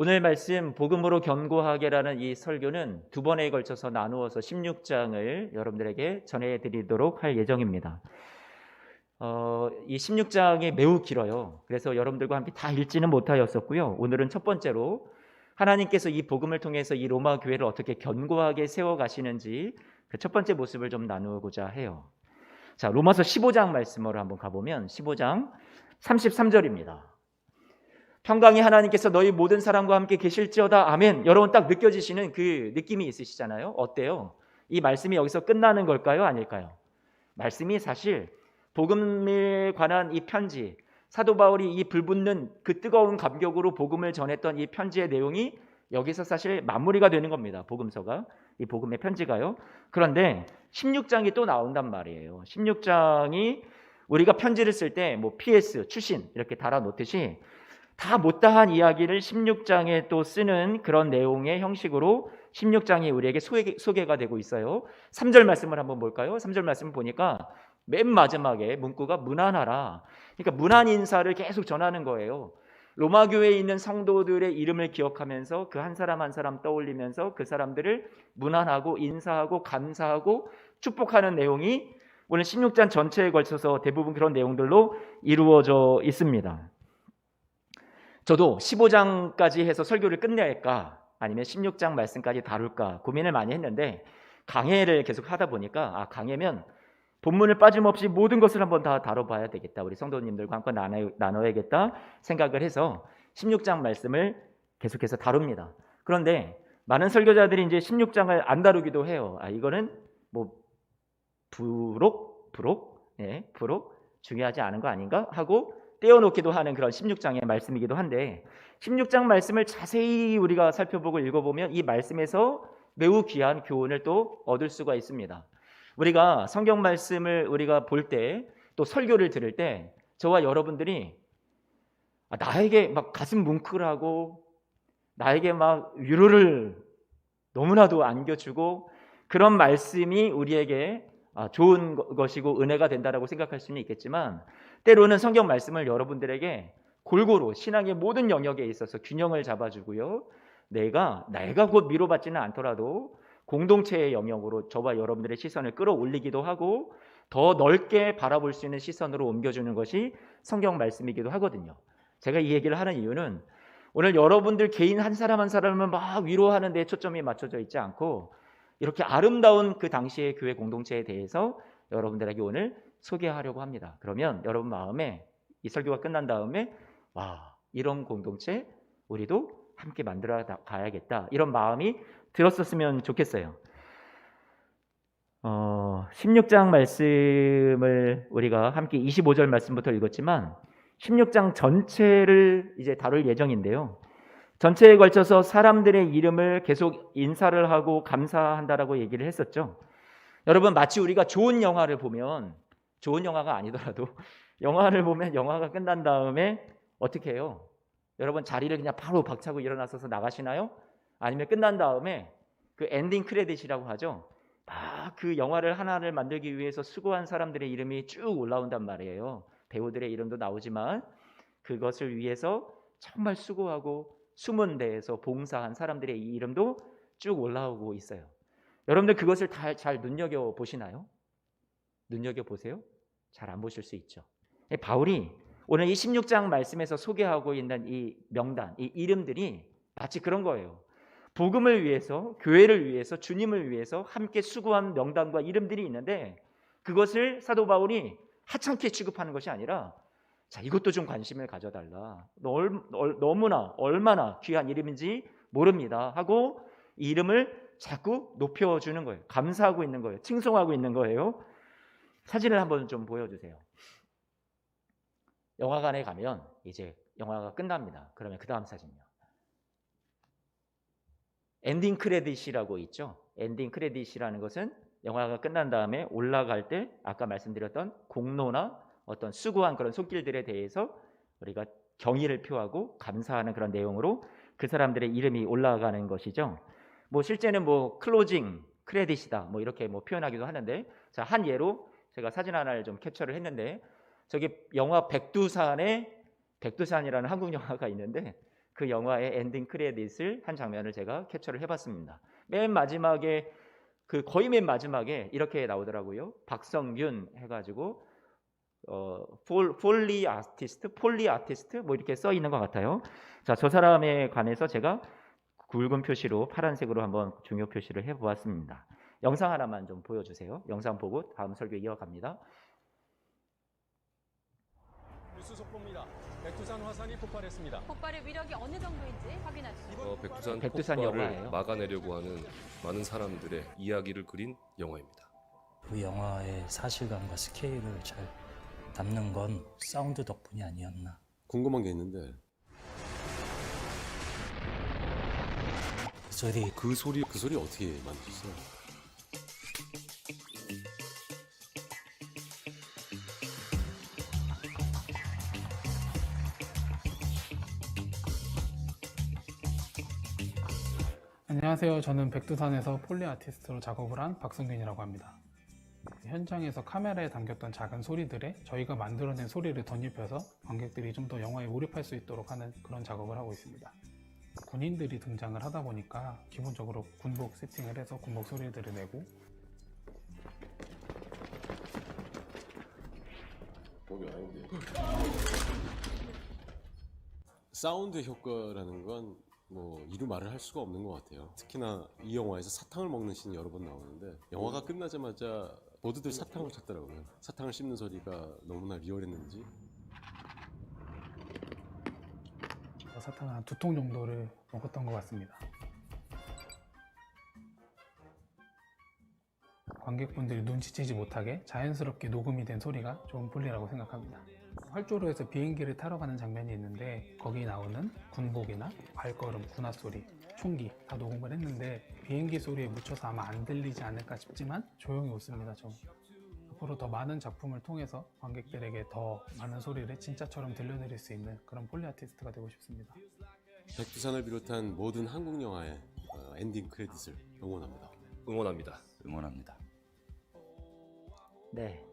오늘 말씀 복음으로 견고하게라는 이 설교는 두 번에 걸쳐서 나누어서 16장을 여러분들에게 전해드리도록 할 예정입니다. 이 16장이 매우 길어요. 그래서 여러분들과 함께 다 읽지는 못하였었고요. 오늘은 첫 번째로 하나님께서 이 복음을 통해서 이 로마 교회를 어떻게 견고하게 세워가시는지 그 첫 번째 모습을 좀 나누고자 해요. 자, 로마서 15장 말씀으로 한번 가보면 15장 33절입니다. 평강의 하나님께서 너희 모든 사람과 함께 계실지어다. 아멘. 여러분 딱 느껴지시는 그 느낌이 있으시잖아요. 어때요? 이 말씀이 여기서 끝나는 걸까요? 아닐까요? 말씀이 사실 복음에 관한 이 편지, 사도 바울이 이 불붙는 그 뜨거운 감격으로 복음을 전했던 이 편지의 내용이 여기서 사실 마무리가 되는 겁니다. 복음서가, 이 복음의 편지가요. 그런데 16장이 또 나온단 말이에요. 16장이 우리가 편지를 쓸 때 뭐 PS, 추신 이렇게 달아놓듯이 다 못다한 이야기를 16장에 또 쓰는 그런 내용의 형식으로 16장이 우리에게 소개가 되고 있어요. 3절 말씀을 한번 볼까요? 3절 말씀을 보니까 맨 마지막에 문구가 문안하라. 그러니까 문안 인사를 계속 전하는 거예요. 로마 교회에 있는 성도들의 이름을 기억하면서 그 한 사람 한 사람 떠올리면서 그 사람들을 문안하고 인사하고 감사하고 축복하는 내용이 오늘 16장 전체에 걸쳐서 대부분 그런 내용들로 이루어져 있습니다. 저도 15장까지 해서 설교를 끝낼까 아니면 16장 말씀까지 다룰까 고민을 많이 했는데 강해를 계속 하다 보니까 강해면 본문을 빠짐없이 모든 것을 한번 다 다뤄봐야 되겠다. 우리 성도님들과 함께 나눠야겠다 생각을 해서 16장 말씀을 계속해서 다룹니다. 그런데 많은 설교자들이 이제 16장을 안 다루기도 해요. 이거는 뭐 부록 중요하지 않은 거 아닌가 하고 떼어놓기도 하는 그런 16장의 말씀이기도 한데 16장 말씀을 자세히 우리가 살펴보고 읽어보면 이 말씀에서 매우 귀한 교훈을 또 얻을 수가 있습니다. 우리가 성경 말씀을 우리가 볼 때 또 설교를 들을 때 저와 여러분들이 나에게 막 가슴 뭉클하고 나에게 막 위로를 너무나도 안겨주고 그런 말씀이 우리에게 좋은 것이고 은혜가 된다라고 생각할 수는 있겠지만 때로는 성경 말씀을 여러분들에게 골고루 신앙의 모든 영역에 있어서 균형을 잡아주고요. 내가 곧 위로받지는 않더라도 공동체의 영역으로 저와 여러분들의 시선을 끌어올리기도 하고 더 넓게 바라볼 수 있는 시선으로 옮겨주는 것이 성경 말씀이기도 하거든요. 제가 이 얘기를 하는 이유는 오늘 여러분들 개인 한 사람 한 사람을 막 위로하는 데 초점이 맞춰져 있지 않고 이렇게 아름다운 그 당시의 교회 공동체에 대해서 여러분들에게 오늘 소개하려고 합니다. 그러면 여러분 마음에 이 설교가 끝난 다음에 이런 공동체 우리도 함께 만들어 가야겠다 이런 마음이 들었었으면 좋겠어요. 16장 말씀을 우리가 함께 25절 말씀부터 읽었지만 16장 전체를 이제 다룰 예정인데요. 전체에 걸쳐서 사람들의 이름을 계속 인사를 하고 감사한다라고 얘기를 했었죠. 여러분 마치 우리가 좋은 영화를 보면 좋은 영화가 아니더라도 영화를 보면 영화가 끝난 다음에 어떻게 해요? 여러분 자리를 그냥 바로 박차고 일어나셔서 나가시나요? 아니면 끝난 다음에 그 엔딩 크레딧이라고 하죠. 그 영화를 하나를 만들기 위해서 수고한 사람들의 이름이 쭉 올라온단 말이에요. 배우들의 이름도 나오지만 그것을 위해서 정말 수고하고 숨은 데에서 봉사한 사람들의 이름도 쭉 올라오고 있어요. 여러분들 그것을 다 잘 눈여겨보시나요? 눈여겨보세요? 잘 안 보실 수 있죠. 바울이 오늘 이 16장 말씀에서 소개하고 있는 이 명단, 이 이름들이 마치 그런 거예요. 복음을 위해서, 교회를 위해서, 주님을 위해서 함께 수고한 명단과 이름들이 있는데 그것을 사도 바울이 하찮게 취급하는 것이 아니라 이것도 좀 관심을 가져달라. 너무나 얼마나 귀한 이름인지 모릅니다 하고 이 이름을 자꾸 높여주는 거예요. 감사하고 있는 거예요. 칭송하고 있는 거예요. 사진을 한번 좀 보여주세요. 영화관에 가면 이제 영화가 끝납니다. 그러면 그 다음 사진요. 엔딩 크레딧이라고 있죠. 엔딩 크레딧이라는 것은 영화가 끝난 다음에 올라갈 때 아까 말씀드렸던 공로나 어떤 수고한 그런 손길들에 대해서 우리가 경의를 표하고 감사하는 그런 내용으로 그 사람들의 이름이 올라가는 것이죠. 실제는 클로징 크레딧이다 이렇게 표현하기도 하는데 한 예로 제가 사진 하나를 좀 캡처를 했는데 저기 영화 백두산이라는 한국 영화가 있는데 그 영화의 엔딩 크레딧을 한 장면을 제가 캡처를 해봤습니다. 맨 마지막에 거의 맨 마지막에 이렇게 나오더라고요. 박성균 해가지고 폴리 아티스트 뭐 이렇게 써 있는 것 같아요. 자, 저 사람에 관해서 제가 굵은 표시로 파란색으로 한번 중요 표시를 해보았습니다. 영상 하나만 좀 보여주세요. 영상 보고 다음 설교 이어갑니다. 뉴스 속보입니다. 백두산 화산이 폭발했습니다. 폭발의 위력이 어느 정도인지 확인하시죠. 백두산 폭발을 영화예요. 막아내려고 하는 많은 사람들의 이야기를 그린 영화입니다. 그 영화의 사실감과 스케일을 잘 담는 건 사운드 덕분이 아니었나. 궁금한 게 있는데 그 소리 그 소리 어떻게 만드셨어요? 안녕하세요. 저는 백두산에서 폴리 아티스트로 작업을 한 박성균이라고 합니다. 현장에서 카메라에 담겼던 작은 소리들에 저희가 만들어낸 소리를 덧입혀서 관객들이 좀 더 영화에 몰입할 수 있도록 하는 그런 작업을 하고 있습니다. 군인들이 등장을 하다 보니까 기본적으로 군복 세팅을 해서 군복 소리들을 내고, 사운드 효과라는 건 뭐 이루 말을 할 수가 없는 것 같아요. 특히나 이 영화에서 사탕을 먹는 씬이 여러 번 나오는데 영화가 끝나자마자 모두들 사탕을 찾더라고요. 사탕을 씹는 소리가 너무나 리얼했는지. 사탕을 한 2통 정도를 먹었던 것 같습니다. 관객분들이 눈치채지 못하게 자연스럽게 녹음이 된 소리가 좋은 폴리라고 생각합니다. 활주로에서 비행기를 타러 가는 장면이 있는데 거기 나오는 군복이나 발걸음, 군화 소리, 총기 다 녹음을 했는데 비행기 소리에 묻혀서 아마 안 들리지 않을까 싶지만 조용히 웃습니다. 좀 앞으로 더 많은 작품을 통해서 관객들에게 더 많은 소리를 진짜처럼 들려드릴 수 있는 그런 폴리 아티스트가 되고 싶습니다. 백두산을 비롯한 모든 한국 영화의 엔딩 크레딧을 응원합니다. 응원합니다. 네,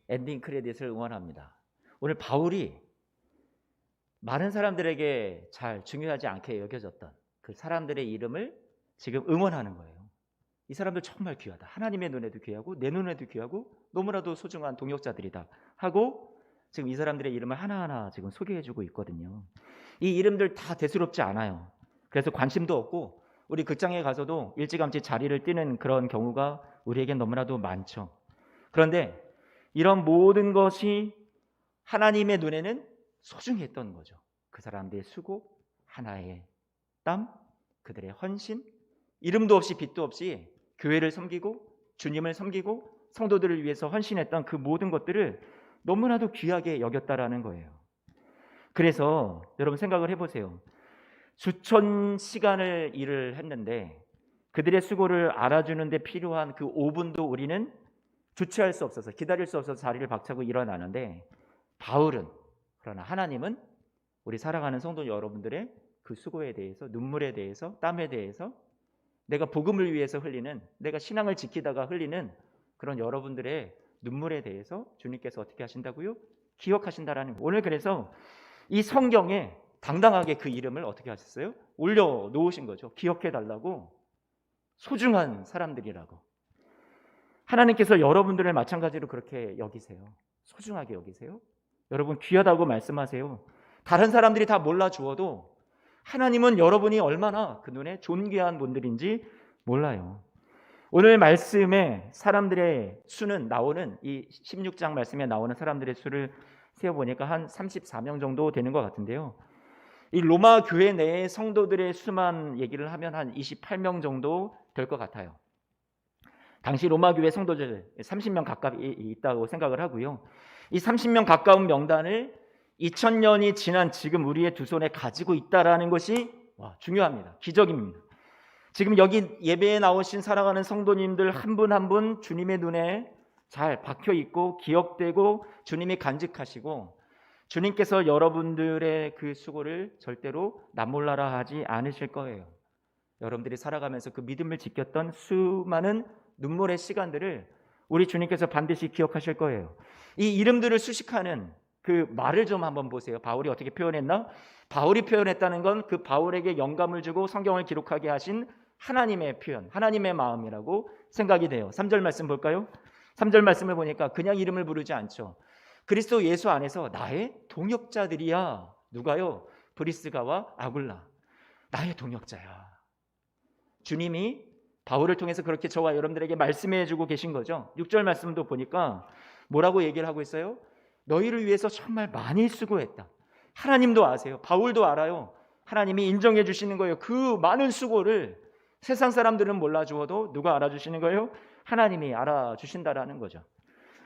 엔딩 크레딧을 응원합니다. 오늘 바울이 많은 사람들에게 잘 중요하지 않게 여겨졌던 그 사람들의 이름을 지금 응원하는 거예요. 이 사람들 정말 귀하다. 하나님의 눈에도 귀하고 내 눈에도 귀하고 너무나도 소중한 동역자들이다 하고 지금 이 사람들의 이름을 하나하나 지금 소개해주고 있거든요. 이 이름들 다 대수롭지 않아요. 그래서 관심도 없고 우리 극장에 가서도 일찌감치 자리를 뜨는 그런 경우가 우리에겐 너무나도 많죠. 그런데 이런 모든 것이 하나님의 눈에는 소중했던 거죠. 그 사람들의 수고, 하나의 땀, 그들의 헌신, 이름도 없이 빛도 없이 교회를 섬기고 주님을 섬기고 성도들을 위해서 헌신했던 그 모든 것들을 너무나도 귀하게 여겼다라는 거예요. 그래서 여러분 생각을 해보세요. 수천 시간을 일을 했는데 그들의 수고를 알아주는 데 필요한 그 5분도 우리는 주체할 수 없어서 기다릴 수 없어서 자리를 박차고 일어나는데 바울은 그러나 하나님은 우리 사랑하는 성도 여러분들의 그 수고에 대해서 눈물에 대해서 땀에 대해서 내가 복음을 위해서 흘리는 내가 신앙을 지키다가 흘리는 그런 여러분들의 눈물에 대해서 주님께서 어떻게 하신다고요? 기억하신다라는 거예요. 오늘 그래서 이 성경에 당당하게 그 이름을 어떻게 하셨어요? 올려놓으신 거죠. 기억해달라고 소중한 사람들이라고. 하나님께서 여러분들을 마찬가지로 그렇게 여기세요. 소중하게 여기세요. 여러분 귀하다고 말씀하세요. 다른 사람들이 다 몰라주어도 하나님은 여러분이 얼마나 그 눈에 존귀한 분들인지 몰라요. 오늘 말씀에 사람들의 수는 나오는 이 16장 말씀에 나오는 사람들의 수를 세어보니까 한 34명 정도 되는 것 같은데요. 이 로마 교회 내의 성도들의 수만 얘기를 하면 한 28명 정도 될 것 같아요. 당시 로마 교회 성도들 30명 가까이 있다고 생각을 하고요. 이 30명 가까운 명단을 2000년이 지난 지금 우리의 두 손에 가지고 있다라는 것이 중요합니다. 기적입니다. 지금 여기 예배에 나오신 사랑하는 성도님들 한 분 한 분 주님의 눈에 잘 박혀 있고 기억되고 주님이 간직하시고 주님께서 여러분들의 그 수고를 절대로 남몰라라 하지 않으실 거예요. 여러분들이 살아가면서 그 믿음을 지켰던 수많은 눈물의 시간들을 우리 주님께서 반드시 기억하실 거예요. 이 이름들을 수식하는 그 말을 좀 한번 보세요. 바울이 어떻게 표현했나? 바울이 표현했다는 건 그 바울에게 영감을 주고 성경을 기록하게 하신 하나님의 표현, 하나님의 마음이라고 생각이 돼요. 3절 말씀 볼까요? 3절 말씀을 보니까 그냥 이름을 부르지 않죠. 그리스도 예수 안에서 나의 동역자들이야. 누가요? 브리스가와 아굴라. 나의 동역자야. 주님이 바울을 통해서 그렇게 저와 여러분들에게 말씀해 주고 계신 거죠. 6절 말씀도 보니까 뭐라고 얘기를 하고 있어요? 너희를 위해서 정말 많이 수고했다. 하나님도 아세요. 바울도 알아요. 하나님이 인정해 주시는 거예요. 그 많은 수고를 세상 사람들은 몰라주어도 누가 알아주시는 거예요? 하나님이 알아주신다라는 거죠.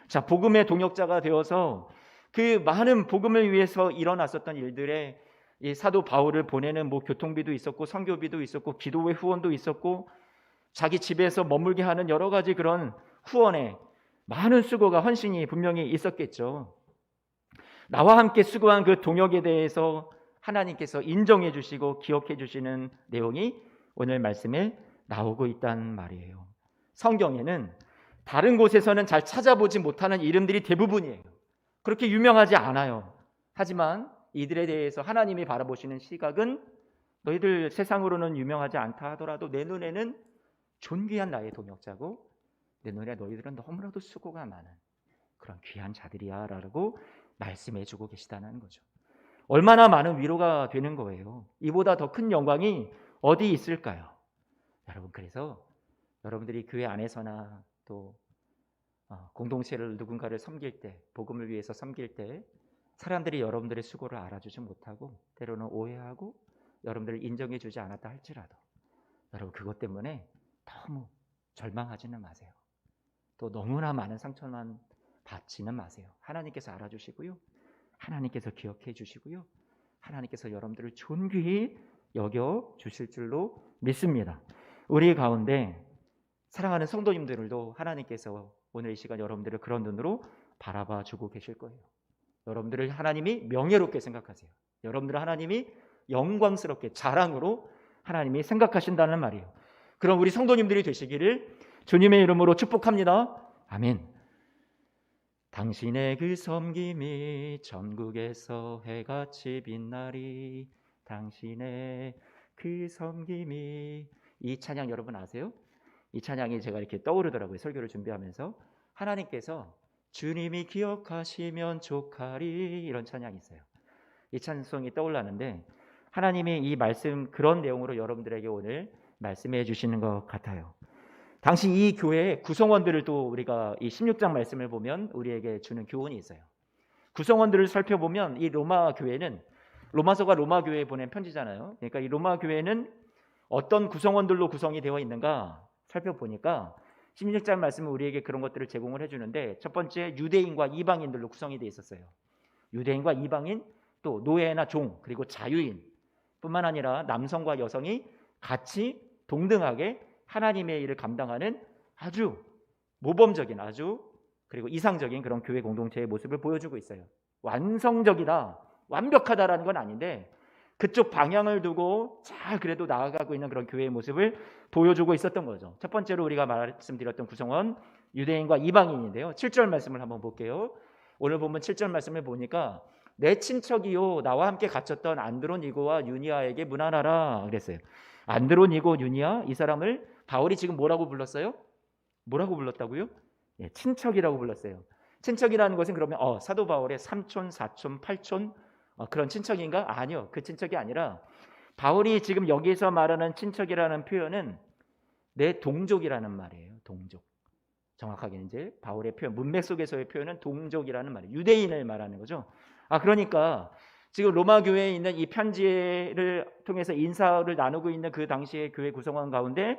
자, 복음의 동역자가 되어서 그 많은 복음을 위해서 일어났었던 일들에 이 사도 바울을 보내는 뭐 교통비도 있었고 선교비도 있었고 기도회 후원도 있었고 자기 집에서 머물게 하는 여러 가지 그런 후원에 많은 수고가 헌신이 분명히 있었겠죠. 나와 함께 수고한 그 동역에 대해서 하나님께서 인정해 주시고 기억해 주시는 내용이 오늘 말씀에 나오고 있단 말이에요. 성경에는 다른 곳에서는 잘 찾아보지 못하는 이름들이 대부분이에요. 그렇게 유명하지 않아요. 하지만 이들에 대해서 하나님이 바라보시는 시각은 너희들 세상으로는 유명하지 않다 하더라도 내 눈에는 존귀한 나의 동역자고 내 눈에 너희들은 너무나도 수고가 많은 그런 귀한 자들이야 라고 말씀해 주고 계시다는 거죠. 얼마나 많은 위로가 되는 거예요. 이보다 더 큰 영광이 어디 있을까요? 여러분, 그래서 여러분들이 교회 안에서나 또 공동체를 누군가를 섬길 때, 복음을 위해서 섬길 때 사람들이 여러분들의 수고를 알아주지 못하고 때로는 오해하고 여러분들을 인정해 주지 않았다 할지라도 여러분 그것 때문에 너무 절망하지는 마세요. 또 너무나 많은 상처만 받지는 마세요. 하나님께서 알아주시고요. 하나님께서 기억해 주시고요. 하나님께서 여러분들을 존귀히 여겨 주실 줄로 믿습니다. 우리 가운데 사랑하는 성도님들도 하나님께서 오늘 이 시간 여러분들을 그런 눈으로 바라봐 주고 계실 거예요. 여러분들을 하나님이 명예롭게 생각하세요. 여러분들을 하나님이 영광스럽게 자랑으로 하나님이 생각하신다는 말이에요. 그럼 우리 성도님들이 되시기를 주님의 이름으로 축복합니다. 아멘. 당신의 그 섬김이 전국에서 해같이 빛나리. 당신의 그 섬김이, 이 찬양 여러분 아세요? 이 찬양이 제가 이렇게 떠오르더라고요. 설교를 준비하면서 하나님께서 주님이 기억하시면 족하리, 이런 찬양이 있어요. 이 찬송이 떠올랐는데 하나님이 이 말씀 그런 내용으로 여러분들에게 오늘 말씀해 주시는 것 같아요. 당시 이 교회의 구성원들을 또 우리가 이 16장 말씀을 보면 우리에게 주는 교훈이 있어요. 구성원들을 살펴보면 이 로마 교회는, 로마서가 로마 교회에 보낸 편지잖아요. 그러니까 이 로마 교회는 어떤 구성원들로 구성이 되어 있는가 살펴보니까 16장 말씀은 우리에게 그런 것들을 제공을 해주는데, 첫 번째 유대인과 이방인들로 구성이 되어 있었어요. 유대인과 이방인, 또 노예나 종, 그리고 자유인 뿐만 아니라 남성과 여성이 같이 동등하게 하나님의 일을 감당하는 아주 모범적인, 아주 그리고 이상적인 그런 교회 공동체의 모습을 보여주고 있어요. 완성적이다, 완벽하다라는 건 아닌데 그쪽 방향을 두고 잘 그래도 나아가고 있는 그런 교회의 모습을 보여주고 있었던 거죠. 첫 번째로 우리가 말씀드렸던 구성원 유대인과 이방인인데요. 7절 말씀을 한번 볼게요. 오늘 보면 7절 말씀을 보니까 내 친척이요 나와 함께 갇혔던 안드로니고와 유니아에게 문안하라 그랬어요. 안드로니고, 유니아, 이 사람을 바울이 지금 뭐라고 불렀어요? 뭐라고 불렀다고요? 예, 친척이라고 불렀어요. 친척이라는 것은 그러면 사도 바울의 삼촌, 사촌, 팔촌 그런 친척인가? 아니요. 그 친척이 아니라 바울이 지금 여기서 말하는 친척이라는 표현은 내 동족이라는 말이에요. 동족. 정확하게 이제 바울의 표현, 문맥 속에서의 표현은 동족이라는 말이에요. 유대인을 말하는 거죠. 그러니까 지금 로마 교회에 있는 이 편지를 통해서 인사를 나누고 있는 그 당시의 교회 구성원 가운데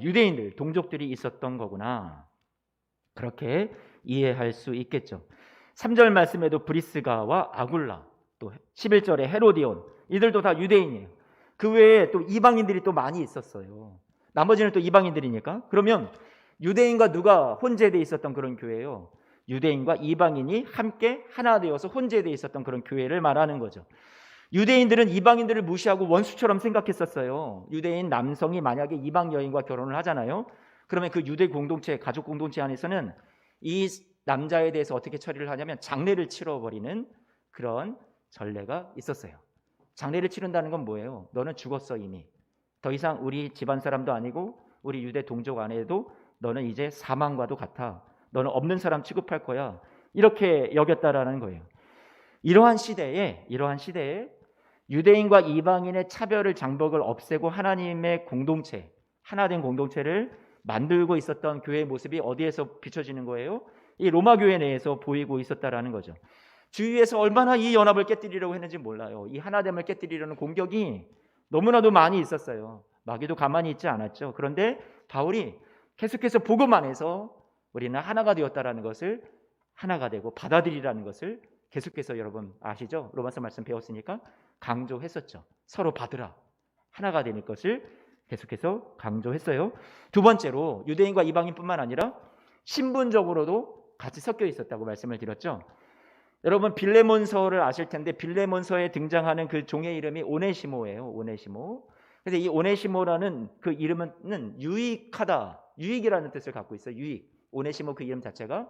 유대인들, 동족들이 있었던 거구나. 그렇게 이해할 수 있겠죠. 3절 말씀에도 브리스가와 아굴라, 또 11절에 헤로디온, 이들도 다 유대인이에요. 그 외에 또 이방인들이 또 많이 있었어요. 나머지는 또 이방인들이니까. 그러면 유대인과 누가 혼재되어 있었던 그런 교회예요? 유대인과 이방인이 함께 하나 되어서 혼재되어 있었던 그런 교회를 말하는 거죠. 유대인들은 이방인들을 무시하고 원수처럼 생각했었어요. 유대인 남성이 만약에 이방 여인과 결혼을 하잖아요. 그러면 그 유대 공동체, 가족 공동체 안에서는 이 남자에 대해서 어떻게 처리를 하냐면 장례를 치러버리는 그런 전례가 있었어요. 장례를 치른다는 건 뭐예요? 너는 죽었어 이미. 더 이상 우리 집안 사람도 아니고 우리 유대 동족 안에도 너는 이제 사망과도 같아. 너는 없는 사람 취급할 거야. 이렇게 여겼다라는 거예요. 이러한 시대에 유대인과 이방인의 차별을 장벽을 없애고 하나님의 공동체, 하나된 공동체를 만들고 있었던 교회의 모습이 어디에서 비춰지는 거예요? 이 로마 교회 내에서 보이고 있었다라는 거죠. 주위에서 얼마나 이 연합을 깨뜨리려고 했는지 몰라요. 이 하나됨을 깨뜨리려는 공격이 너무나도 많이 있었어요. 마귀도 가만히 있지 않았죠. 그런데 바울이 계속해서 복음 안에서 우리는 하나가 되었다라는 것을, 하나가 되고 받아들이라는 것을 계속해서 여러분 아시죠? 로마서 말씀 배웠으니까 강조했었죠. 서로 받으라. 하나가 되는 것을 계속해서 강조했어요. 두 번째로 유대인과 이방인뿐만 아니라 신분적으로도 같이 섞여 있었다고 말씀을 드렸죠. 여러분 빌레몬서를 아실 텐데 빌레몬서에 등장하는 그 종의 이름이 오네시모예요. 오네시모. 근데 이 오네시모라는 그 이름은 유익하다, 유익이라는 뜻을 갖고 있어요. 유익. 오네시모 그 이름 자체가.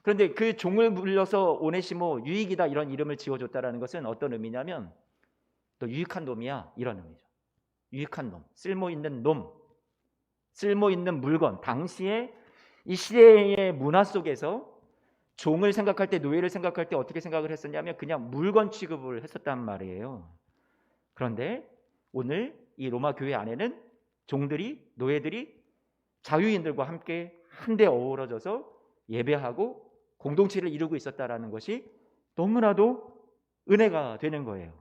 그런데 그 종을 불려서 오네시모 유익이다 이런 이름을 지어줬다라는 것은 어떤 의미냐면 너 유익한 놈이야 이런 의미죠. 유익한 놈, 쓸모 있는 놈, 쓸모 있는 물건. 당시에 이 시대의 문화 속에서 종을 생각할 때, 노예를 생각할 때 어떻게 생각을 했었냐면 그냥 물건 취급을 했었단 말이에요. 그런데 오늘 이 로마 교회 안에는 종들이, 노예들이 자유인들과 함께 한데 어우러져서 예배하고 공동체를 이루고 있었다라는 것이 너무나도 은혜가 되는 거예요.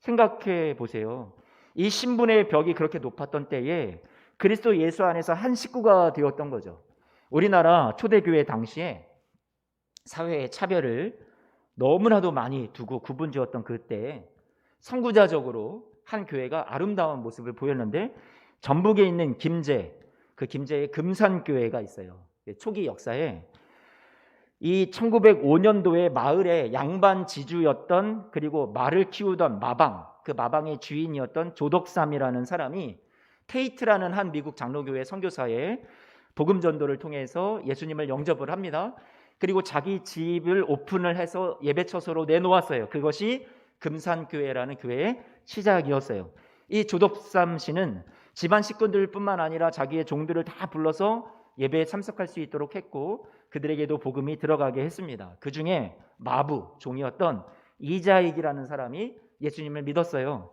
생각해 보세요. 이 신분의 벽이 그렇게 높았던 때에 그리스도 예수 안에서 한 식구가 되었던 거죠. 우리나라 초대교회 당시에 사회의 차별을 너무나도 많이 두고 구분지었던 그때 선구자적으로 한 교회가 아름다운 모습을 보였는데 전북에 있는 김제, 그 김제의 금산교회가 있어요. 초기 역사에 이 1905년도에 마을의 양반 지주였던, 그리고 말을 키우던 마방, 그 마방의 주인이었던 조덕삼이라는 사람이 테이트라는 한 미국 장로교회 선교사의 복음 전도를 통해서 예수님을 영접을 합니다. 그리고 자기 집을 오픈을 해서 예배처소로 내놓았어요. 그것이 금산교회라는 교회의 시작이었어요. 이 조덕삼 씨는 집안 식구들뿐만 아니라 자기의 종들을 다 불러서 예배에 참석할 수 있도록 했고 그들에게도 복음이 들어가게 했습니다. 그 중에 마부 종이었던 이자익이라는 사람이 예수님을 믿었어요.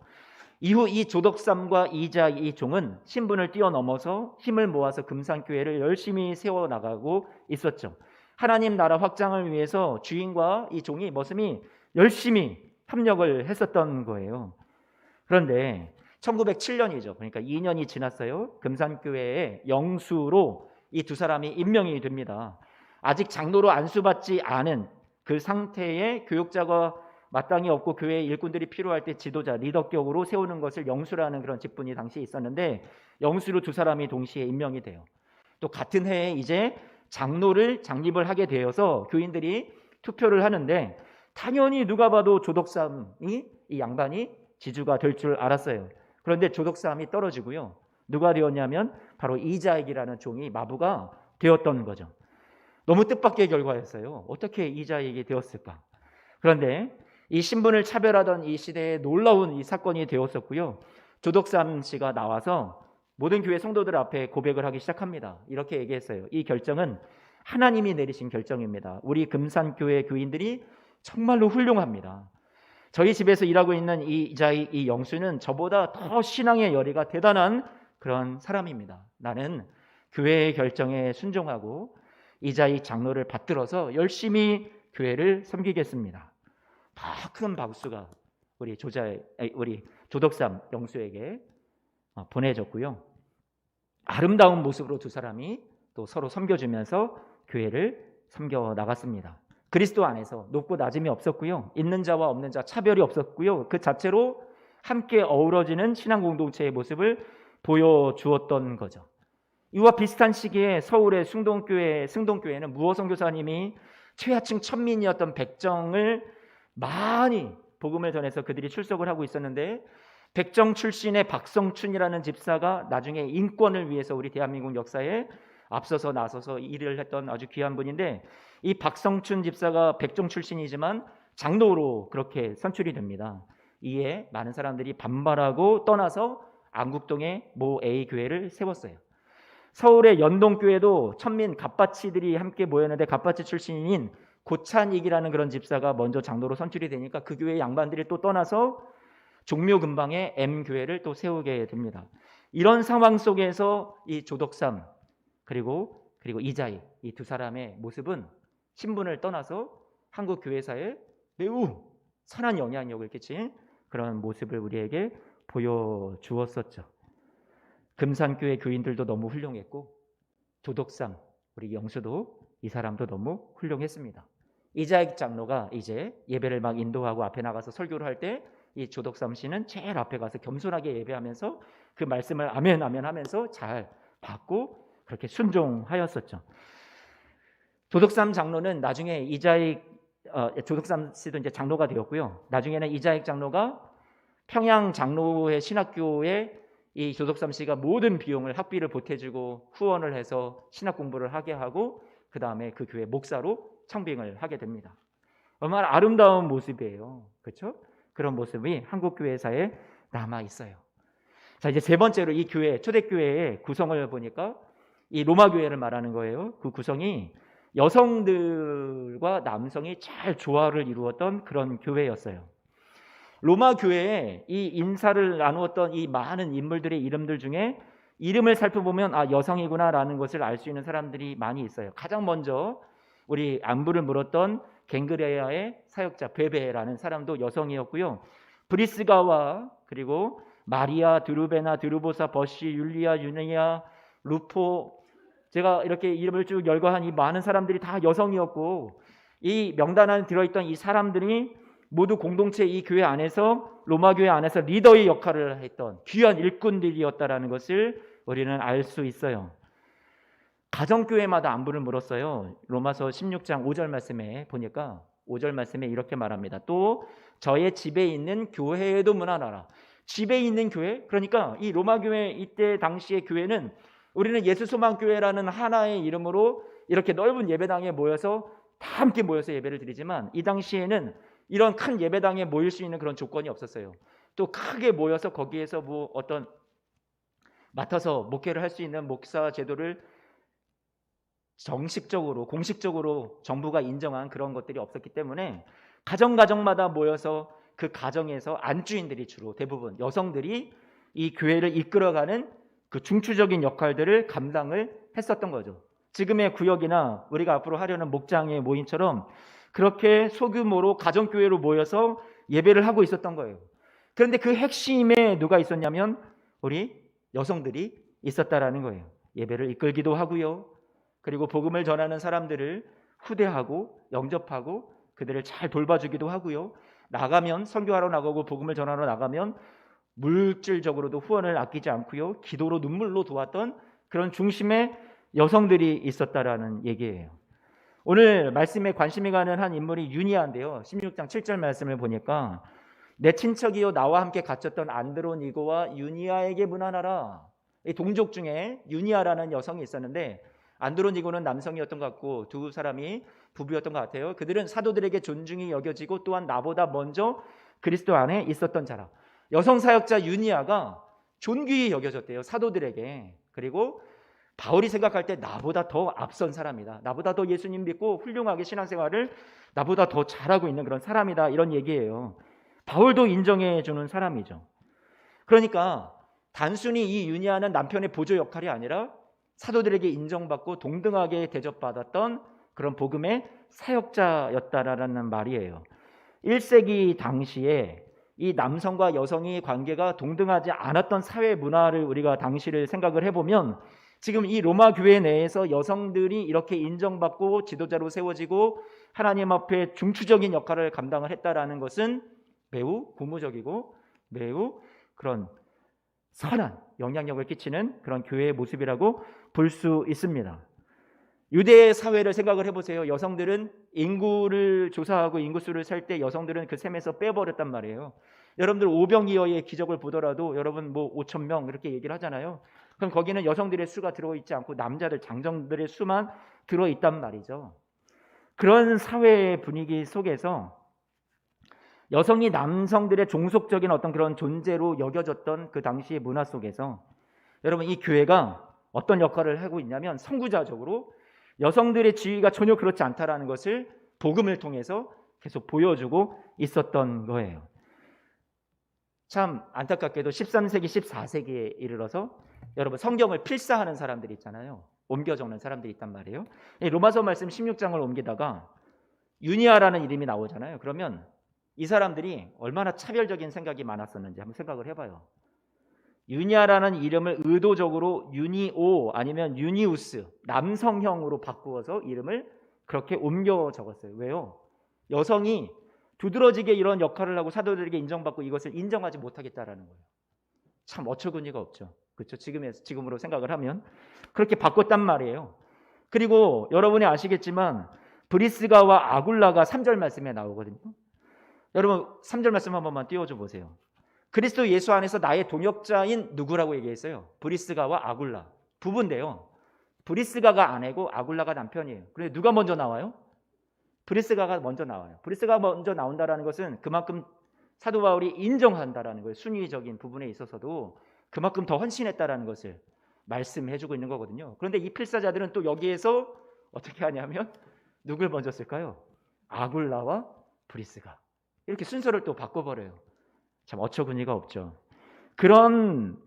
이후 이 조덕삼과 이자익 이 종은 신분을 뛰어넘어서 힘을 모아서 금산교회를 열심히 세워나가고 있었죠. 하나님 나라 확장을 위해서 주인과 이 종이 머슴이 열심히 협력을 했었던 거예요. 그런데 1907년이죠. 그러니까 2년이 지났어요. 금산교회의 영수로 이 두 사람이 임명이 됩니다. 아직 장로로 안수받지 않은 그 상태의 교육자가 마땅히 없고 교회의 일꾼들이 필요할 때 지도자, 리더격으로 세우는 것을 영수라는 그런 직분이 당시에 있었는데 영수로 두 사람이 동시에 임명이 돼요. 또 같은 해에 이제 장로를 장립을 하게 되어서 교인들이 투표를 하는데 당연히 누가 봐도 조덕삼이, 이 양반이 지주가 될 줄 알았어요. 그런데 조덕삼이 떨어지고요. 누가 되었냐면 바로 이자익이라는 종이 마부가 되었던 거죠. 너무 뜻밖의 결과였어요. 어떻게 이자익이 되었을까? 그런데 이 신분을 차별하던 이 시대에 놀라운 이 사건이 되었었고요. 조덕삼 씨가 나와서 모든 교회 성도들 앞에 고백을 하기 시작합니다. 이렇게 얘기했어요. 이 결정은 하나님이 내리신 결정입니다. 우리 금산교회 교인들이 정말로 훌륭합니다. 저희 집에서 일하고 있는 이 이자익, 이 영수는 저보다 더 신앙의 열의가 대단한 그런 사람입니다. 나는 교회의 결정에 순종하고 이자익 장로를 받들어서 열심히 교회를 섬기겠습니다. 더 큰 박수가 우리 조덕삼 영수에게 보내졌고요. 아름다운 모습으로 두 사람이 또 서로 섬겨주면서 교회를 섬겨 나갔습니다. 그리스도 안에서 높고 낮음이 없었고요. 있는 자와 없는 자 차별이 없었고요. 그 자체로 함께 어우러지는 신앙 공동체의 모습을 보여주었던 거죠. 이와 비슷한 시기에 서울의 승동교회는 무호 선교사님이 최하층 천민이었던 백정을 많이 복음을 전해서 그들이 출석을 하고 있었는데 백정 출신의 박성춘이라는 집사가 나중에 인권을 위해서 우리 대한민국 역사에 앞서서 나서서 일을 했던 아주 귀한 분인데 이 박성춘 집사가 백정 출신이지만 장로로 그렇게 선출이 됩니다. 이에 많은 사람들이 반발하고 떠나서 안국동에 모 A 교회를 세웠어요. 서울의 연동교회도 천민 갑바치들이 함께 모였는데 갑바치 출신인 고찬익이라는 그런 집사가 먼저 장로로 선출이 되니까 그 교회 양반들이 또 떠나서 종묘 근방에 M교회를 또 세우게 됩니다. 이런 상황 속에서 이 조덕삼 그리고 이자익 이 두 사람의 모습은 신분을 떠나서 한국 교회사에 매우 선한 영향력을 끼친 그런 모습을 우리에게 보여주었었죠. 금산교회 교인들도 너무 훌륭했고 조덕삼 우리 영수도 이 사람도 너무 훌륭했습니다. 이자익 장로가 이제 예배를 막 인도하고 앞에 나가서 설교를 할 때 이 조덕삼 씨는 제일 앞에 가서 겸손하게 예배하면서 그 말씀을 아멘 아멘 하면서 잘 받고 그렇게 순종하였었죠. 조덕삼 장로는 나중에 조덕삼 씨도 이제 장로가 되었고요. 나중에는 이자익 장로가 평양 장로회 신학교에 이 조덕삼 씨가 모든 비용을 학비를 보태주고 후원을 해서 신학 공부를 하게 하고 그 다음에 그 교회 목사로 청빙을 하게 됩니다. 얼마나 아름다운 모습이에요. 그렇죠? 그런 모습이 한국 교회사에 남아 있어요. 자, 이제 세 번째로 이 교회 초대교회의 구성을 보니까 이 로마 교회를 말하는 거예요. 그 구성이 여성들과 남성이 잘 조화를 이루었던 그런 교회였어요. 로마 교회에 이 인사를 나누었던 이 많은 인물들의 이름들 중에 이름을 살펴보면 아 여성이구나라는 것을 알 수 있는 사람들이 많이 있어요. 가장 먼저 우리 안부를 물었던 갱그레아의 사역자 베베라는 사람도 여성이었고요. 브리스가와 그리고 마리아, 드루베나, 드루보사, 버시, 율리아, 유니아, 루포 제가 이렇게 이름을 쭉 열거한 이 많은 사람들이 다 여성이었고 이 명단 안에 들어있던 이 사람들이 모두 공동체 이 교회 안에서 로마 교회 안에서 리더의 역할을 했던 귀한 일꾼들이었다라는 것을 우리는 알 수 있어요. 가정교회마다 안부를 물었어요. 로마서 16장 5절 말씀에 보니까 5절 말씀에 이렇게 말합니다. 또 저의 집에 있는 교회에도 문안하라. 집에 있는 교회? 그러니까 이 로마 교회 이때 당시의 교회는 우리는 예수소망교회라는 하나의 이름으로 이렇게 넓은 예배당에 모여서 다 함께 모여서 예배를 드리지만 이 당시에는 이런 큰 예배당에 모일 수 있는 그런 조건이 없었어요. 또 크게 모여서 거기에서 뭐 어떤 맡아서 목회를 할 수 있는 목사 제도를 정식적으로 공식적으로 정부가 인정한 그런 것들이 없었기 때문에 가정마다 모여서 그 가정에서 안주인들이 주로 대부분 여성들이 이 교회를 이끌어가는 그 중추적인 역할들을 감당을 했었던 거죠. 지금의 구역이나 우리가 앞으로 하려는 목장의 모임처럼 그렇게 소규모로 가정교회로 모여서 예배를 하고 있었던 거예요. 그런데 그 핵심에 누가 있었냐면 우리 여성들이 있었다라는 거예요. 예배를 이끌기도 하고요. 그리고 복음을 전하는 사람들을 후대하고 영접하고 그들을 잘 돌봐주기도 하고요. 나가면 선교하러 나가고 복음을 전하러 나가면 물질적으로도 후원을 아끼지 않고요. 기도로 눈물로 도왔던 그런 중심의 여성들이 있었다라는 얘기예요. 오늘 말씀에 관심이 가는 한 인물이 유니아인데요. 16장 7절 말씀을 보니까 내 친척이요 나와 함께 갇혔던 안드로니고와 유니아에게 문안하라. 이 동족 중에 유니아라는 여성이 있었는데 안드로니고는 남성이었던 것 같고 두 사람이 부부였던 것 같아요. 그들은 사도들에게 존중이 여겨지고 또한 나보다 먼저 그리스도 안에 있었던 자라. 여성 사역자 유니아가 존귀히 여겨졌대요. 사도들에게. 그리고 바울이 생각할 때 나보다 더 앞선 사람이다. 나보다 더 예수님 믿고 훌륭하게 신앙생활을 나보다 더 잘하고 있는 그런 사람이다. 이런 얘기예요. 바울도 인정해 주는 사람이죠. 그러니까 단순히 이 유니아는 남편의 보조 역할이 아니라 사도들에게 인정받고 동등하게 대접받았던 그런 복음의 사역자였다라는 말이에요. 1세기 당시에 이 남성과 여성의 관계가 동등하지 않았던 사회 문화를 우리가 당시를 생각을 해보면 지금 이 로마 교회 내에서 여성들이 이렇게 인정받고 지도자로 세워지고 하나님 앞에 중추적인 역할을 감당을 했다라는 것은 매우 고무적이고 매우 그런 선한 영향력을 끼치는 그런 교회의 모습이라고 볼 수 있습니다. 유대 사회를 생각을 해보세요. 여성들은 인구를 조사하고 인구수를 셀 때 여성들은 그 셈에서 빼버렸단 말이에요. 여러분들 오병이어의 기적을 보더라도 여러분 뭐 5천 명 이렇게 얘기를 하잖아요. 그럼 거기는 여성들의 수가 들어있지 않고 남자들 장정들의 수만 들어있단 말이죠. 그런 사회 분위기 속에서 여성이 남성들의 종속적인 어떤 그런 존재로 여겨졌던 그 당시의 문화 속에서 여러분 이 교회가 어떤 역할을 하고 있냐면 선구자적으로 여성들의 지위가 전혀 그렇지 않다라는 것을 복음을 통해서 계속 보여주고 있었던 거예요. 참 안타깝게도 13세기, 14세기에 이르러서 여러분 성경을 필사하는 사람들이 있잖아요. 옮겨 적는 사람들이 있단 말이에요. 로마서 말씀 16장을 옮기다가 유니아라는 이름이 나오잖아요. 그러면 이 사람들이 얼마나 차별적인 생각이 많았었는지 한번 생각을 해봐요. 유니아라는 이름을 의도적으로 유니오 아니면 유니우스 남성형으로 바꾸어서 이름을 그렇게 옮겨 적었어요. 왜요? 여성이 두드러지게 이런 역할을 하고 사도들에게 인정받고 이것을 인정하지 못하겠다라는 거예요. 참 어처구니가 없죠. 그렇죠? 지금으로 생각을 하면 그렇게 바꿨단 말이에요. 그리고 여러분이 아시겠지만 브리스가와 아굴라가 3절 말씀에 나오거든요. 여러분 3절 말씀 한 번만 띄워줘 보세요. 그리스도 예수 안에서 나의 동역자인 누구라고 얘기했어요? 브리스가와 아굴라 부부인데요. 브리스가가 아내고 아굴라가 남편이에요. 그런데 누가 먼저 나와요? 브리스가가 먼저 나와요. 브리스가가 먼저 나온다는 것은 그만큼 사도 바울이 인정한다라는 거예요. 순위적인 부분에 있어서도 그만큼 더 헌신했다라는 것을 말씀해주고 있는 거거든요. 그런데 이 필사자들은 또 여기에서 어떻게 하냐면 누굴 먼저 쓸까요? 아굴라와 브리스가 이렇게 순서를 또 바꿔버려요. 참 어처구니가 없죠. 그런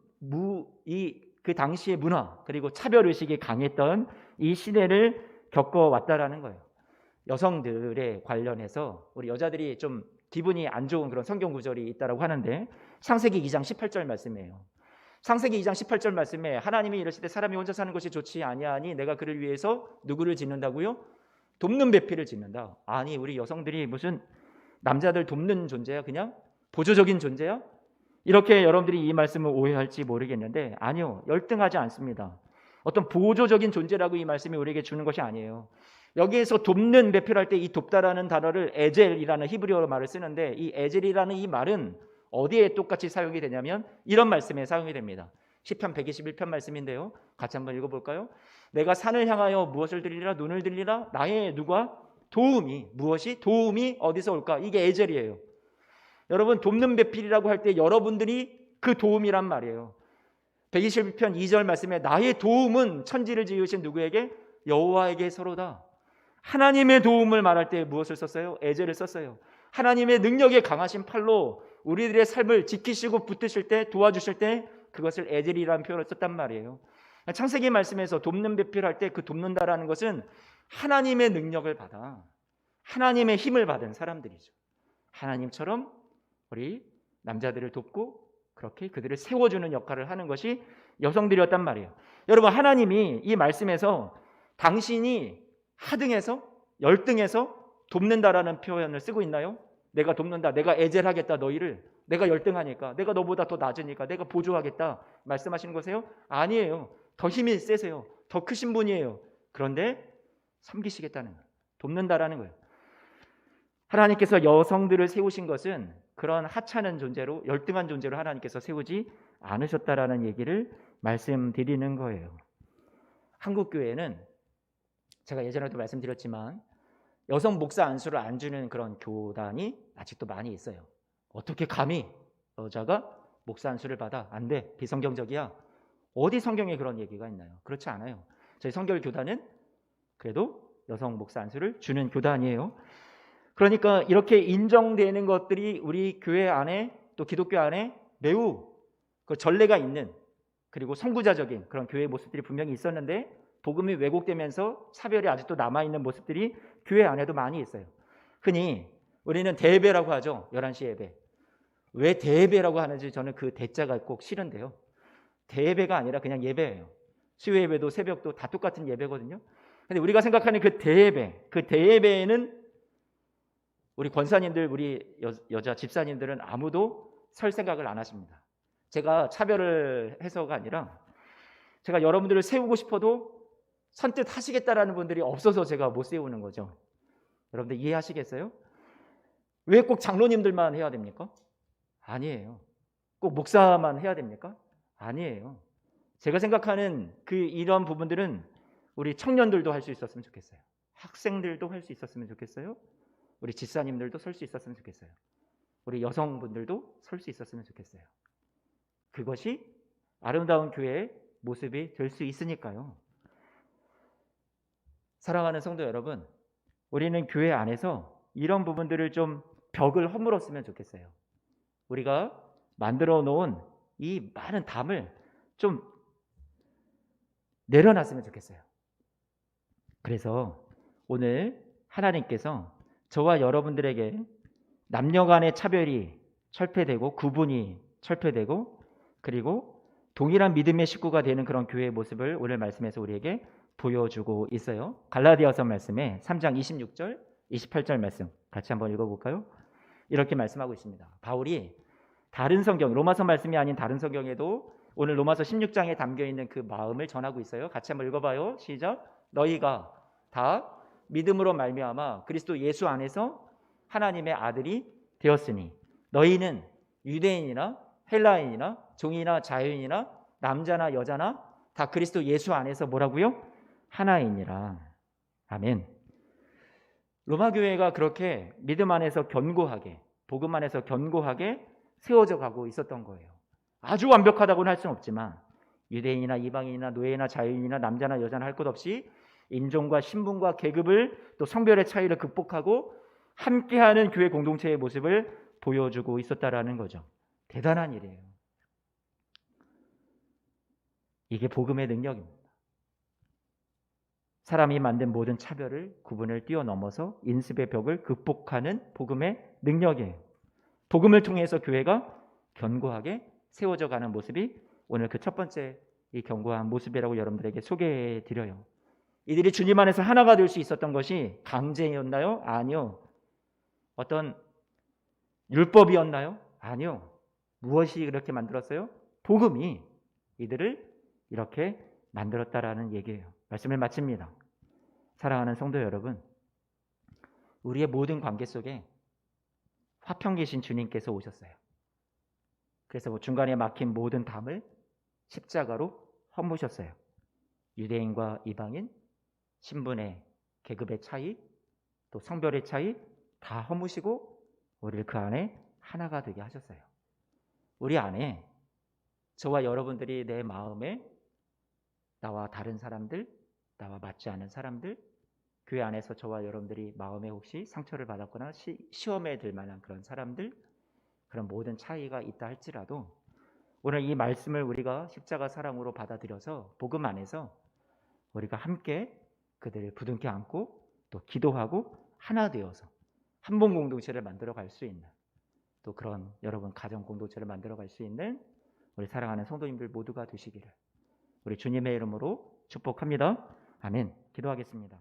그 당시의 문화 그리고 차별의식이 강했던 이 시대를 겪어왔다라는 거예요. 여성들에 관련해서 우리 여자들이 좀 기분이 안 좋은 그런 성경 구절이 있다라고 하는데 창세기 2장 18절 말씀이에요. 창세기 2장 18절 말씀에 하나님이 이르시되 사람이 혼자 사는 것이 좋지 아니하니 내가 그를 위해서 누구를 짓는다고요? 돕는 배필을 짓는다. 아니 우리 여성들이 무슨 남자들 돕는 존재야? 그냥 보조적인 존재야? 이렇게 여러분들이 이 말씀을 오해할지 모르겠는데 아니요. 열등하지 않습니다. 어떤 보조적인 존재라고 이 말씀이 우리에게 주는 것이 아니에요. 여기에서 돕는 배필할 때 이 돕다라는 단어를 에젤이라는 히브리어로 말을 쓰는데 이 에젤이라는 이 말은 어디에 똑같이 사용이 되냐면 이런 말씀에 사용이 됩니다. 시편 121편 말씀인데요. 같이 한번 읽어볼까요? 내가 산을 향하여 무엇을 드리리라 눈을 들리라 나의 누가 도움이 무엇이 도움이 어디서 올까? 이게 에젤이에요. 여러분 돕는 배필이라고 할 때 여러분들이 그 도움이란 말이에요. 121편 2절 말씀에 나의 도움은 천지를 지으신 누구에게? 여호와에게 서로다. 하나님의 도움을 말할 때 무엇을 썼어요? 에젤을 썼어요. 하나님의 능력에 강하신 팔로 우리들의 삶을 지키시고 붙드실 때 도와주실 때 그것을 에젤이라는 표현을 썼단 말이에요. 창세기 말씀에서 돕는 배필할 때 그 돕는다라는 것은 하나님의 능력을 받아 하나님의 힘을 받은 사람들이죠. 하나님처럼 우리 남자들을 돕고 그렇게 그들을 세워주는 역할을 하는 것이 여성들이었단 말이에요. 여러분 하나님이 이 말씀에서 당신이 하등해서 열등해서 돕는다라는 표현을 쓰고 있나요? 내가 돕는다. 내가 에젤하겠다 너희를. 내가 열등하니까. 내가 너보다 더 낮으니까. 내가 보조하겠다. 말씀하시는 거세요? 아니에요. 더 힘이 세세요. 더 크신 분이에요. 그런데 섬기시겠다는 거예요. 돕는다라는 거예요. 하나님께서 여성들을 세우신 것은 그런 하찮은 존재로 열등한 존재로 하나님께서 세우지 않으셨다라는 얘기를 말씀드리는 거예요. 한국 교회는 제가 예전에도 말씀드렸지만 여성 목사 안수를 안 주는 그런 교단이 아직도 많이 있어요. 어떻게 감히 여자가 목사 안수를 받아? 안 돼. 비성경적이야. 어디 성경에 그런 얘기가 있나요? 그렇지 않아요. 저희 성결 교단은 그래도 여성 목사 안수를 주는 교단이에요. 그러니까 이렇게 인정되는 것들이 우리 교회 안에 또 기독교 안에 매우 그 전례가 있는 그리고 선구자적인 그런 교회의 모습들이 분명히 있었는데 복음이 왜곡되면서 차별이 아직도 남아있는 모습들이 교회 안에도 많이 있어요. 흔히 우리는 대예배라고 하죠. 11시 예배. 왜 대예배라고 하는지 저는 그 대자가 꼭 싫은데요. 대예배가 아니라 그냥 예배예요. 수요 예배도 새벽도 다 똑같은 예배거든요. 근데 우리가 생각하는 그 대예배에는 우리 권사님들, 우리 여자 집사님들은 아무도 설 생각을 안 하십니다. 제가 차별을 해서가 아니라 제가 여러분들을 세우고 싶어도 선뜻 하시겠다라는 분들이 없어서 제가 못 세우는 거죠. 여러분들 이해하시겠어요? 왜 꼭 장로님들만 해야 됩니까? 아니에요. 꼭 목사만 해야 됩니까? 아니에요. 제가 생각하는 이런 부분들은 우리 청년들도 할 수 있었으면 좋겠어요. 학생들도 할 수 있었으면 좋겠어요. 우리 집사님들도 설 수 있었으면 좋겠어요. 우리 여성분들도 설 수 있었으면 좋겠어요. 그것이 아름다운 교회의 모습이 될 수 있으니까요. 사랑하는 성도 여러분, 우리는 교회 안에서 이런 부분들을 좀 벽을 허물었으면 좋겠어요. 우리가 만들어 놓은 이 많은 담을 좀 내려놨으면 좋겠어요. 그래서 오늘 하나님께서 저와 여러분들에게 남녀 간의 차별이 철폐되고 구분이 철폐되고 그리고 동일한 믿음의 식구가 되는 그런 교회의 모습을 오늘 말씀에서 우리에게 보여주고 있어요. 갈라디아서 말씀에 3장 26절, 28절 말씀 같이 한번 읽어볼까요? 이렇게 말씀하고 있습니다. 바울이 다른 성경, 로마서 말씀이 아닌 다른 성경에도 오늘 로마서 16장에 담겨있는 그 마음을 전하고 있어요. 같이 한번 읽어봐요. 시작. 너희가 다 믿음으로 말미암아 그리스도 예수 안에서 하나님의 아들이 되었으니 너희는 유대인이나 헬라인이나 종이나 자유인이나 남자나 여자나 다 그리스도 예수 안에서 뭐라고요? 하나이니라. 아멘. 로마 교회가 그렇게 믿음 안에서 견고하게, 복음 안에서 견고하게 세워져 가고 있었던 거예요. 아주 완벽하다고는 할 수는 없지만 유대인이나 이방인이나 노예나 자유인이나 남자나 여자나 할 것 없이 인종과 신분과 계급을 또 성별의 차이를 극복하고 함께하는 교회 공동체의 모습을 보여주고 있었다라는 거죠. 대단한 일이에요. 이게 복음의 능력입니다. 사람이 만든 모든 차별을 구분을 뛰어넘어서 인습의 벽을 극복하는 복음의 능력이에요. 복음을 통해서 교회가 견고하게 세워져 가는 모습이 오늘 그 첫 번째 이 견고한 모습이라고 여러분들에게 소개해 드려요. 이들이 주님 안에서 하나가 될 수 있었던 것이 강제였나요? 아니요. 어떤 율법이었나요? 아니요. 무엇이 그렇게 만들었어요? 복음이 이들을 이렇게 만들었다라는 얘기예요. 말씀을 마칩니다. 사랑하는 성도 여러분, 우리의 모든 관계 속에 화평 계신 주님께서 오셨어요. 그래서 중간에 막힌 모든 담을 십자가로 허무셨어요. 유대인과 이방인, 신분의 계급의 차이, 또 성별의 차이 다 허무시고 우리를 그 안에 하나가 되게 하셨어요. 우리 안에 저와 여러분들이 내 마음에 나와 다른 사람들, 나와 맞지 않은 사람들, 교회 안에서 저와 여러분들이 마음에 혹시 상처를 받았거나 시험에 들 만한 그런 사람들, 그런 모든 차이가 있다 할지라도 오늘 이 말씀을 우리가 십자가 사랑으로 받아들여서 복음 안에서 우리가 함께 그들을 부둥켜 안고 또 기도하고 하나 되어서 한 번 공동체를 만들어 갈 수 있는 또 그런 여러분 가정 공동체를 만들어 갈 수 있는 우리 사랑하는 성도님들 모두가 되시기를 우리 주님의 이름으로 축복합니다. 아멘. 기도하겠습니다.